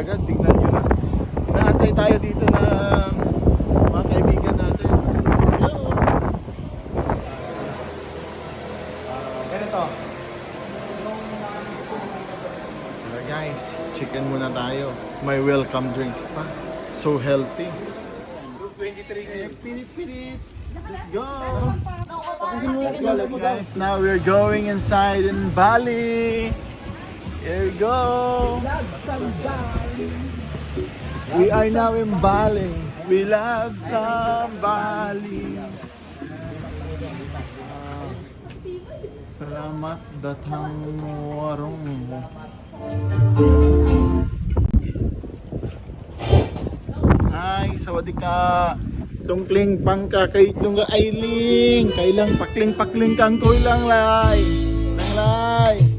dagat. Tingnan nyo na. Inaantay tayo dito na mga kaibigan natin. Let's go! Ganito. Guys, chicken muna tayo. May welcome drinks pa. So healthy. 23 pinit. Let's go! Let's go guys. Now we're going inside in Bali. Here we go. We are now in Bali. We love some Bali. Salamat datang warung. Ay, sawadika. Tungkling pangka kay tunga ailing. Kailang pakling kang koy lang lay. Lang lay.